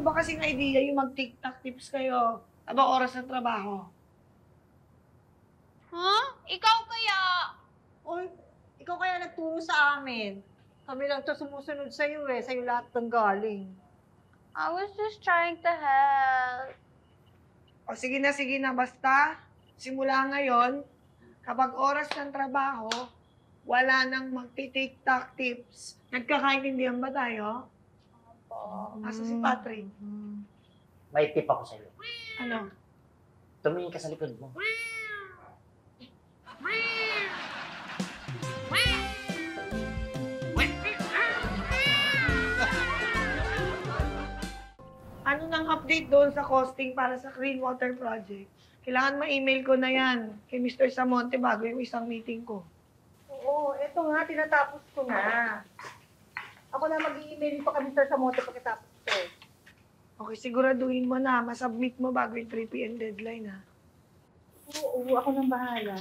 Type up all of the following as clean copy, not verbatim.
ba kasing idea yung mag-TikTok tips kayo habang oras ng trabaho? Huh? Ikaw kaya? Oy, ikaw kaya nagturo sa amin. Kami lang to sumusunod sa'yo eh. Sa'yo lahat ng galing. I was just trying to help. O sige na, basta simula ngayon, kapag oras ng trabaho, wala nang magti-TikTok tips. Nagkakaintindihan ba tayo? Opo. Asa si Patrick? May tip ako sa'yo. Ano? Tumingin ka sa likod mo. Ano nang update doon sa costing para sa Clean Water Project? Kailangan ma-email ko na yan kay Mr. Samonte bago yung isang meeting ko. Oo, eto nga, tinatapos ko na. Ako na mag-i-email pa kami sa Samonte pagkatapos ko. Okay, siguraduhin mo na, masubmit mo bago yung 3 p.m. deadline, ha? Oo, ako nang bahala.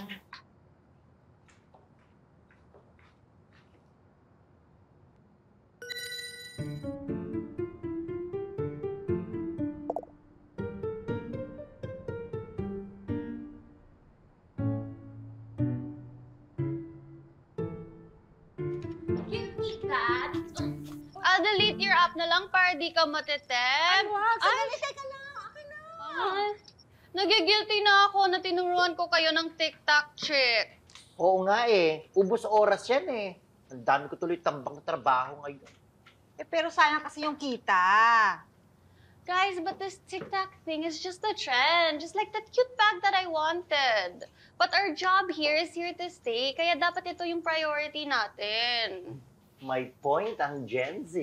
Cutie cat. I'll delete your app na lang para di ka matetempt. Ay, wag! Sandali, teka lang! Akin na! Ay, nagigilty na ako na tinuruan ko kayo ng TikTok trick. Oo nga eh. Ubus oras yan eh. Ang dami ko tuloy tambang na trabaho ngayon. Eh, pero sayang kasi yung kita. Guys, but this TikTok thing is just a trend. Just like that cute bag that I wanted. But our job here is here to stay. Kaya dapat ito yung priority natin. May point ang Gen Z.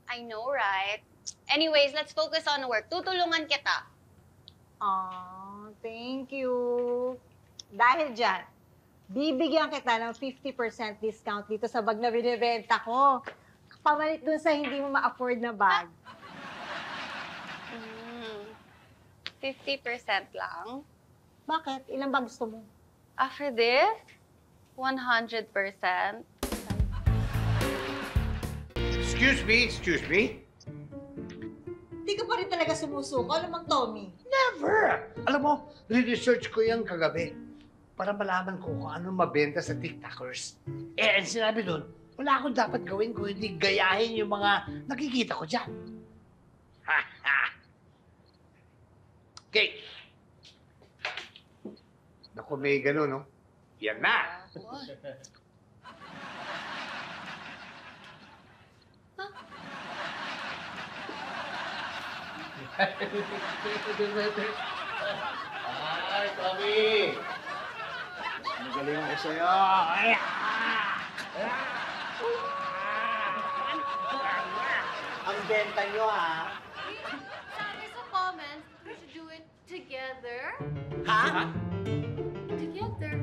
I know, right? Anyways, let's focus on work. Tutulungan kita. Thank you. Dahil dyan, bibigyan kita ng 50% discount dito sa bag na binibenta ko. Pamalit dun sa hindi mo ma-afford na bag. 50% lang. Bakit? Ilang bag gusto mo? After this, 100%. Excuse me? Hindi ka pa rin talaga sumusuko. Alam mo, Tommy? Never! Alam mo, re-research ko yung kagabi para malaman ko kung anong mabenta sa TikTokers. Eh, ang sinabi doon, wala akong dapat gawin kung hindi gayahin yung mga nakikita ko dyan. Ha! Okay. Naku, may gano'n, no? Yan na! Ay, Tommy! Magaling ako sa'yo! Ay! Ang benta nyo ha? Sabi sa comments, we should do it together. Ha? Together.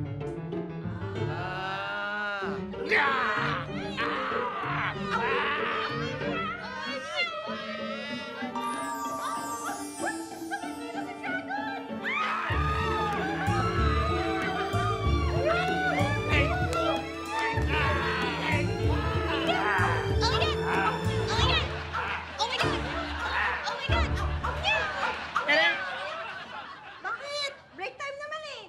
Bakit? Break time naman eh.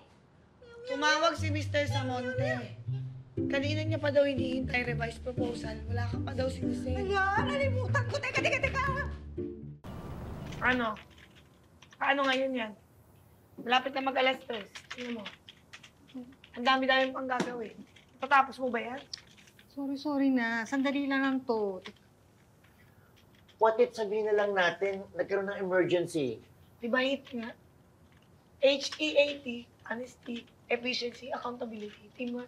Tumawag si Mr. Samonte. Kanina niya pa daw hinihintay revised proposal. Wala ka pa daw sinisend. Ala, nalimutan ko. Teka. Ano? Paano ngayon yan? Malapit na mag-alas 3. Ano mo? Ang dami-dami pang gagawin. Patapos mo ba yan? Sorry na. Sandali lang to. What if sabihin na lang natin, nagkaroon ng emergency? Diba HEAT nga? HEAT, honesty, efficiency, accountability, teamwork.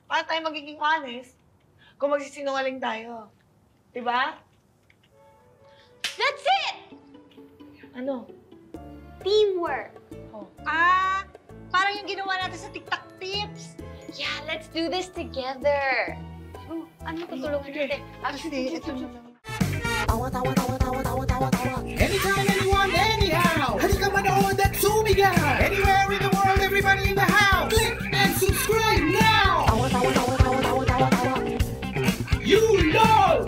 Paano tayo magiging honest kung magsisinungaling tayo? Diba? That's it! Ano? Teamwork. Oh. Parang yung ginawa natin sa TikTok tips. Yeah, let's do this together. Ano tutulungan natin? Actually, ito na lang. Anytime, anyone, anyhow. Halika manood at sumigaw. Anywhere in the world, everybody in the house. Click and subscribe now. You know.